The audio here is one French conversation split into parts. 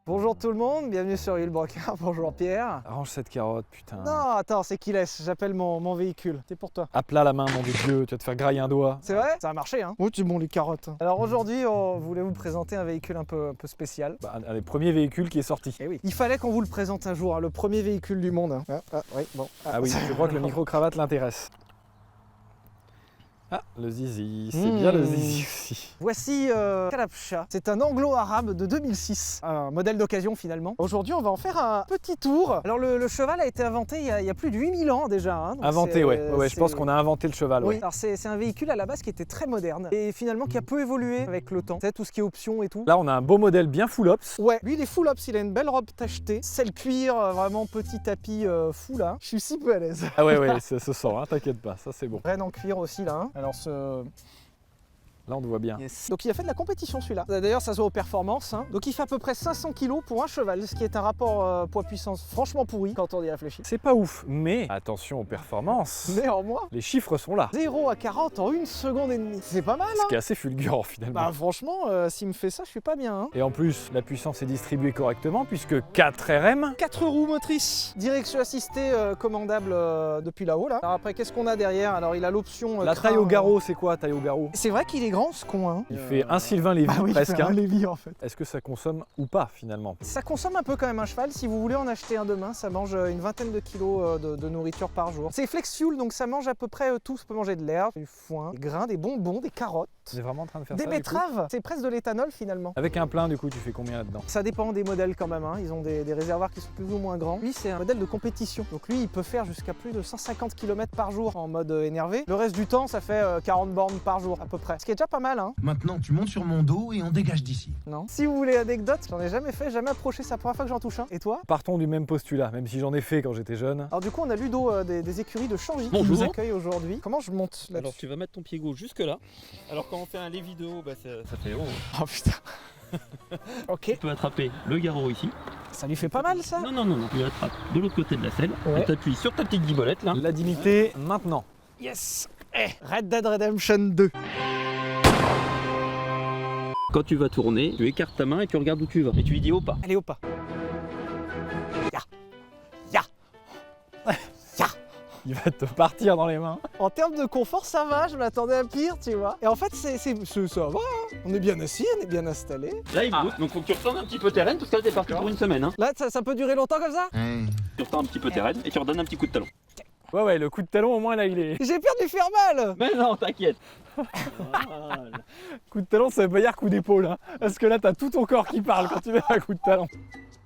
Bonjour tout le monde, bienvenue sur Villebroquin, bonjour Pierre. Arrange cette carotte, putain. Non, attends, c'est qui laisse, j'appelle mon véhicule, c'est pour toi. À plat la main, mon Dieu, tu vas te faire grailler un doigt. C'est vrai? Ça a marché, hein? Oui, c'est bon les carottes. Alors aujourd'hui, on voulait vous présenter un véhicule un peu spécial. Bah, un des premiers véhicules qui est sorti. Eh oui, il fallait qu'on vous le présente un jour, hein, le premier véhicule du monde. Hein. Oui, bon. Ah oui, je crois que le micro-cravate l'intéresse. Ah, le zizi, c'est bien le zizi aussi. Voici Kalabsha. C'est un anglo-arabe de 2006, un modèle d'occasion finalement. Aujourd'hui, on va en faire un petit tour. Alors le cheval a été inventé il y a plus de 8000 ans déjà. Hein, Inventé, ouais, je pense qu'on a inventé le cheval. Oui, Ouais. alors c'est un véhicule à la base qui était très moderne et finalement qui a peu évolué avec le temps. Tu sais, tout ce qui est options et tout. Là, on a un beau modèle bien full ops. Ouais, lui il est full ops, il a une belle robe tachetée, c'est le cuir, vraiment petit tapis fou là. Je suis si peu à l'aise. Ah ouais, ça se sent, hein, t'inquiète pas, ça c'est bon. Renne en cuir aussi là. Hein. Alors Là, on te voit bien. Yes. Donc il a fait de la compétition celui-là. D'ailleurs ça se voit aux performances. Hein. Donc il fait à peu près 500 kg pour un cheval, ce qui est un rapport poids-puissance franchement pourri quand on y réfléchit. C'est pas ouf, mais attention aux performances. Néanmoins, Les chiffres sont là. 0 à 40 en 1 seconde et demie. C'est pas mal Ce hein. qui est assez fulgurant finalement. Bah franchement, s'il me fait ça, je suis pas bien. Hein. Et en plus, la puissance est distribuée correctement puisque 4 RM. 4 roues motrices, direction assistée commandable depuis là-haut là. Alors après qu'est-ce qu'on a derrière? Alors il a l'option La taille au garrot, c'est quoi taille au garrot? C'est vrai qu'il est grand ce con hein. Il fait un Sylvain Lévy Ah oui, presque. c'est un Hein. Lévy en fait. Est-ce que ça consomme ou pas finalement? Ça consomme un peu quand même un cheval. Si vous voulez en acheter un demain, ça mange une vingtaine de kilos de nourriture par jour. C'est flex fuel, donc ça mange à peu près tout. Ça peut manger de l'herbe, du foin, des grains, des bonbons, des carottes, Tu es vraiment en train de faire des ça du coup betteraves. C'est presque de l'éthanol finalement. Avec un plein, du coup, tu fais combien là-dedans? Ça dépend des modèles quand même. Hein. Ils ont des réservoirs qui sont plus ou moins grands. Lui, c'est un modèle de compétition. Donc lui, il peut faire jusqu'à plus de 150 km par jour en mode énervé. Le reste du temps, ça fait 40 bornes par jour à peu près. Ce qui est déjà pas mal. Hein. Maintenant, tu montes sur mon dos et on dégage d'ici. Non. Si vous voulez l'anecdote, j'en ai jamais fait, jamais approché. C'est la première fois que j'en touche un. Et toi? Partons du même postulat, même si j'en ai fait quand j'étais jeune. Alors du coup, on a Ludo des écuries de Changy qui Bonjour. nous accueille aujourd'hui. Comment je monte là-dessus? Alors tu vas mettre ton pied gauche jusque là. Alors quand on fait un lévi de haut, bah, ça fait haut. Oh putain. Ok. Tu peux attraper le garrot ici. Ça lui fait pas mal ça? Non. Tu attrapes de l'autre côté de la selle. Ouais. Et t'appuies sur ta petite guibolette là. La dignité, maintenant. Yes. Red Dead Redemption 2. Quand tu vas tourner, tu écartes ta main et tu regardes où tu vas. Et tu lui dis au pas. Allez au pas. Ya. Ya. Il va te partir dans les mains. En termes de confort, ça va, je m'attendais à pire, tu vois. Et en fait, ça va, hein. On est bien assis, on est bien installé. Là il bouge, donc faut que tu retournes un petit peu tes rênes parce que là t'es parti pour une semaine. Hein. Là, ça peut durer longtemps comme ça? Tu retournes un petit peu tes rênes et tu redonnes un petit coup de talon. Ouais, le coup de talon, au moins, là, il est... J'ai peur de lui faire mal. Mais non, t'inquiète. Voilà. Coup de talon, ça veut pas dire coup d'épaule, hein. Parce que là, t'as tout ton corps qui parle quand tu mets un coup de talon.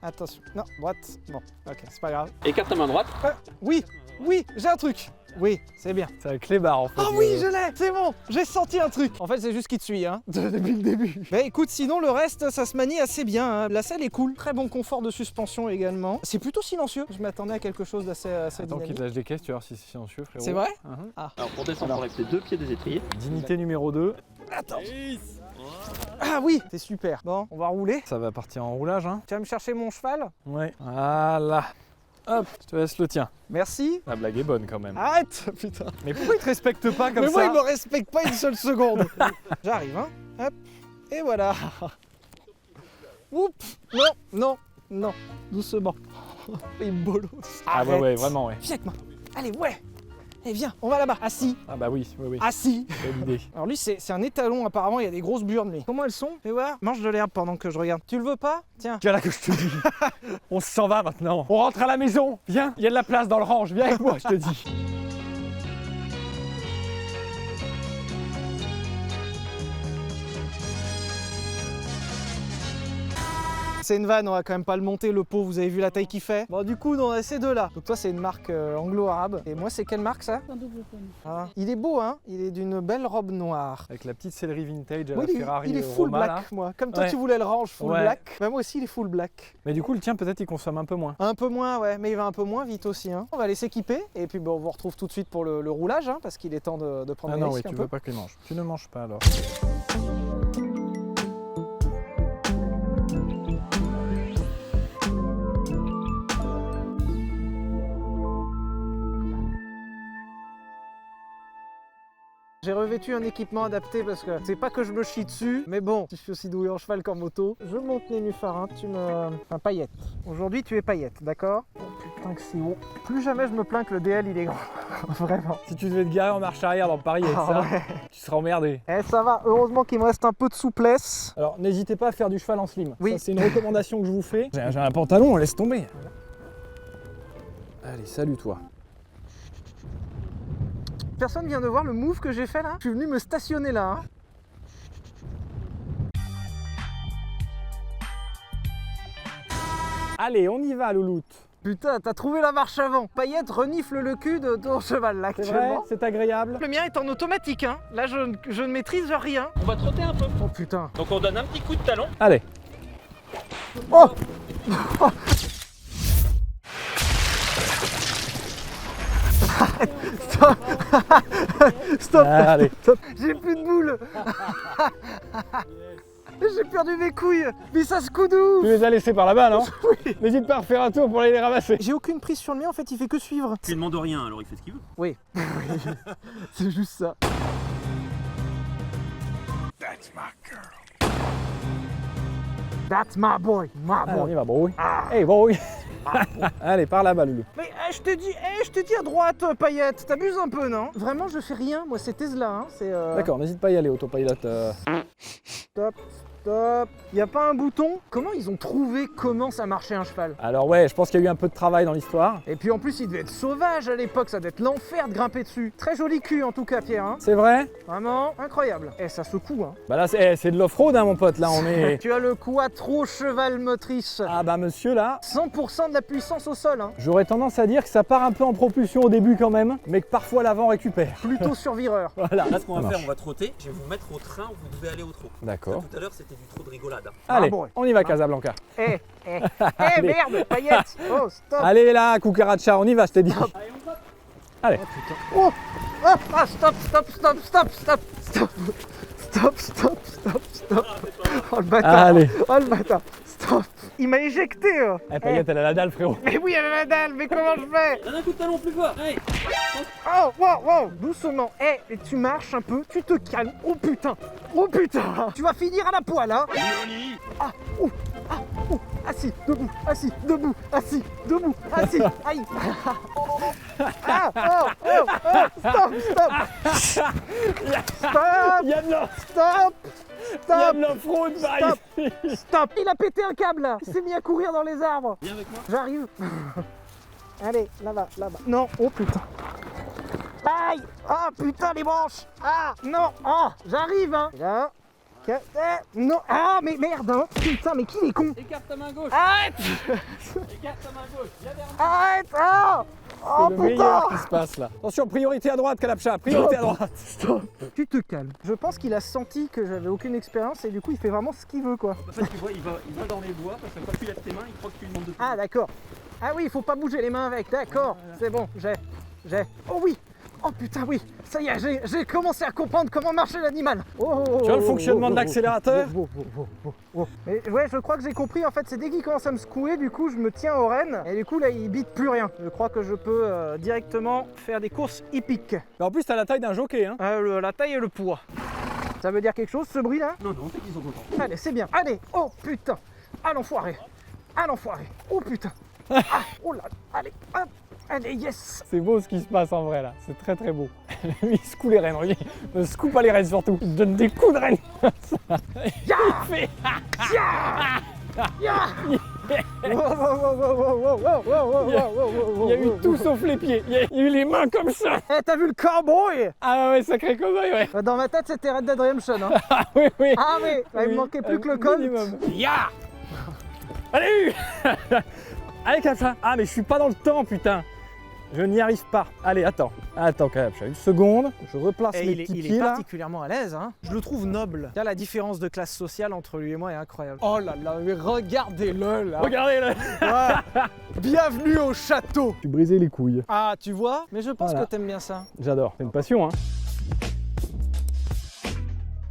Attention. Non, droite. Bon, ok, c'est pas grave. Écarte ta main droite. Oui, j'ai un truc. Oui, c'est bien. C'est avec les barres, en fait. Ah oui, je l'ai, c'est bon, j'ai senti un truc. En fait, c'est juste qui te suit, hein, depuis le début. Mais écoute, sinon, le reste, ça se manie assez bien. Hein. La selle est cool, très bon confort de suspension également. C'est plutôt silencieux. Je m'attendais à quelque chose d'assez Attends dynamique. qu'il te lâche des caisses, tu vas voir si c'est silencieux, frérot. C'est vrai? Alors pour descendre, on enlève tes deux pieds des étriers. Dignité numéro 2. Attends. Ah oui, c'est super. Bon, on va rouler. Ça va partir en roulage, hein. Tu vas me chercher mon cheval? Ouais. Voilà. Hop, je te laisse le tien. Merci. La blague est bonne, quand même. Arrête, putain. Mais pourquoi il te respecte pas comme Mais moi, ça il me respecte pas une seule seconde. J'arrive, hein. Hop. Et voilà. Oups. Non. Doucement. Il me bolosse. Ah Arrête. ouais, vraiment, ouais. Viens avec moi. Allez, ouais. Allez, viens, on va là-bas. Assis. Ah bah oui. Assis. Belle idée. Alors lui, c'est un étalon, apparemment, il y a des grosses burnes, lui. Comment elles sont? Fais voir. Mange de l'herbe pendant que je regarde. Tu le veux pas? Tiens. Tiens là que je te dis. On s'en va maintenant. On rentre à la maison. Viens, il y a de la place dans le range. Viens avec moi, je te dis. C'est une vanne, on va quand même pas le monter, le pot, vous avez vu la taille qu'il fait. Bon, du coup, on a ces deux-là. Donc toi, c'est une marque anglo-arabe. Et moi, c'est quelle marque, ça? Un double pomme. Ah. Il est beau, hein? Il est d'une belle robe noire. Avec la petite sellerie vintage à Moi, la il est- Ferrari il est full Roma, black, là. moi. Comme toi, Ouais. tu voulais le range full Ouais. black. Bah, moi aussi, il est full black. Mais du coup, le tien, peut-être, il consomme un peu moins. Un peu moins, ouais, mais il va un peu moins vite aussi. Hein. On va aller s'équiper. Et puis, bon, on vous retrouve tout de suite pour le roulage, hein, parce qu'il est temps de prendre Ah des non, oui, risques un tu peu. veux pas qu'il mange. Tu ne manges pas alors. J'ai revêtu un équipement adapté parce que c'est pas que je me chie dessus, mais bon, si je suis aussi doué en cheval qu'en moto, je monte Nénuphar, tu me... Enfin, Paillette. Aujourd'hui, tu es Paillette, d'accord? Oh putain que c'est haut. Plus jamais je me plains que le DL, il est grand. Vraiment. Si tu devais te garer en marche arrière dans Paris avec ça, Ouais. tu seras emmerdé. Eh, ça va, heureusement qu'il me reste un peu de souplesse. Alors n'hésitez pas à faire du cheval en slim. Oui. Ça, c'est une recommandation que je vous fais. J'ai un pantalon, laisse tomber. Allez, salut toi. Personne vient de voir le move que j'ai fait là? Je suis venu me stationner là. Hein. Allez, on y va, louloute. Putain, t'as trouvé la marche avant. Paillette renifle le cul de ton cheval là C'est vrai, actuellement. c'est agréable. Le mien est en automatique, hein. Là, je ne maîtrise rien. On va trotter un peu. Oh putain. Donc on donne un petit coup de talon. Allez. Oh Stop. Stop. Allez. Stop. J'ai plus de boules. J'ai perdu mes couilles. Mais ça se coudou. Tu les as laissés par là-bas, non? Oui. N'hésite pas à refaire un tour pour aller les ramasser. J'ai aucune prise sur le mien, en fait, il fait que suivre. Tu lui demandes rien, alors il fait ce qu'il veut. Oui. C'est juste ça. That's my boy. My Allez, on boy. y va, boy. Hey, boy. Allez, par là-bas, loulou. Mais je te dis à droite, Paillette, t'abuses un peu, non? Vraiment, je fais rien, moi, c'est Tesla, hein. C'est. D'accord, n'hésite pas à y aller, autopilote. Stop, stop. Y a pas un bouton? Comment ils ont trouvé comment ça marchait un cheval? Alors ouais, je pense qu'il y a eu un peu de travail dans l'histoire. Et puis en plus, il devait être sauvage à l'époque, ça devait être l'enfer de grimper dessus. Très joli cul en tout cas, Pierre, hein. C'est vrai? Vraiment incroyable. Et ça secoue, hein. Bah là, c'est de l'off-road, hein, mon pote. Là, on est... Tu as le quattro cheval motrice. Ah bah monsieur, là, 100% de la puissance au sol, hein. j'aurais tendance à dire que ça part un peu en propulsion au début quand même, mais que parfois l'avant récupère. Plutôt survireur. Voilà. Là, ce qu'on Ça va faire, marche. on va trotter. Je vais vous mettre au train où vous devez aller au trot. D'accord. Tout à l'heure, c'était du trot de rigolade. Hein. Allez, bon, ouais. on y va, Casablanca. Eh, merde, Paillette. Oh, stop. Allez là, Cucaracha, on y va, je t'ai dit. Allez. Oh, ah, stop. Oh le bâtard. Allez. Oh le bâtard. Stop. Il m'a éjecté. Eh, Paillette, elle a la dalle, frérot. Mais oui, elle a la dalle, mais comment je fais? Donne un coup de talon plus fort. Allez. Oh, wow, doucement. Et tu marches un peu, tu te calmes. Oh putain. Tu vas finir à la poêle, hein. Assis, debout, assis, aïe. Stop. Il y a de l'off-road, Stop. Stop. Il a pété un câble là. Il s'est mis à courir dans les arbres. Viens avec moi. J'arrive. Allez, là-bas. Non, oh putain. Aïe. Ah putain, les branches. Ah, non. Ah, j'arrive, hein. Là. Non. Ah, mais merde, hein. Putain, mais qui est con? Écarte ta main gauche. Arrête. Écarte ta main gauche. Viens vers Arrête. Ah. Oh le putain. meilleur qui se passe là. Attention, priorité à droite, Kalapcha, priorité à droite. Stop. Tu te calmes. Je pense qu'il a senti que j'avais aucune expérience et du coup, il fait vraiment ce qu'il veut, quoi. En fait, tu vois, il va dans les bois parce que quand tu lèves tes mains, il croit que tu lui demandes de Ah d'accord. Ah oui, il faut pas bouger les mains avec, d'accord. C'est bon, j'ai. Oh oui. Oh putain oui. Ça y est, j'ai commencé à comprendre comment marchait l'animal. Tu vois le fonctionnement de l'accélérateur? Mais ouais, je crois que j'ai compris. En fait, c'est dès qu'il commence à me secouer, du coup, je me tiens aux rênes. Et du coup, là, il bite plus rien. Je crois que je peux directement faire des courses hippiques. Mais en plus, t'as la taille d'un jockey, hein. La taille et le poids. Ça veut dire quelque chose, ce bruit-là? Non, c'est qu'ils sont contents. Allez, c'est bien. Allez, oh putain. À l'enfoiré. Oh putain. Ah, oh là. Allez, hop. Allez, yes. C'est beau ce qui se passe en vrai là, c'est très très beau. Lui il secoue les rênes, regarde. Il ne secoue pas les rênes surtout, il donne des coups de rênes. Ya. Il fait... Ya. Il y a eu tout sauf les pieds, il y a eu les mains comme ça. Eh, t'as vu le cowboy? Ah ouais, sacré cowboy, ouais. Dans ma tête, c'était Red Dead Redemption. Hein. Ah oui, oui. Ah oui, il me manquait plus que le Colt. Ya. Allez. Allez, Kalapcha. Ah mais je suis pas dans le temps, putain. Je n'y arrive pas. Allez, attends, Kalapcha, une seconde. Je replace mes petits pieds là. particulièrement à l'aise. Hein. Je le trouve noble. Là, la différence de classe sociale entre lui et moi est incroyable. Oh là là, mais regardez-le là. Regardez-le. Ouais. Bienvenue au château. Tu brisais les couilles. Ah, tu vois? Mais je pense Voilà. que t'aimes bien ça. J'adore, c'est une passion, hein.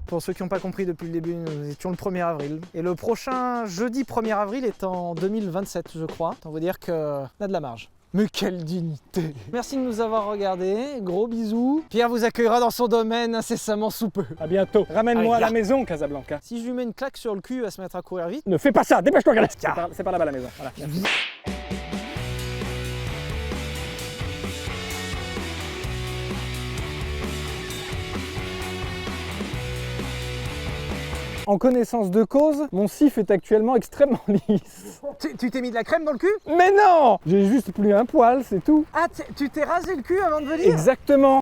Pour ceux qui n'ont pas compris depuis le début, nous étions le 1er avril. Et le prochain jeudi 1er avril est en 2027, je crois. Autant vous dire qu'on a de la marge. Mais quelle dignité! Merci de nous avoir regardés, gros bisous. Pierre vous accueillera dans son domaine incessamment sous peu. À bientôt. Ramène-moi à Allez, la maison, Casablanca. Si je lui mets une claque sur le cul, elle va se mettre à courir vite. Ne fais pas ça, dépêche-toi, Galas. C'est par là-bas la maison. Voilà. En connaissance de cause, mon sif est actuellement extrêmement lisse. Tu t'es mis de la crème dans le cul? Mais non! J'ai juste plus un poil, c'est tout. Ah, tu t'es rasé le cul avant de venir? Exactement.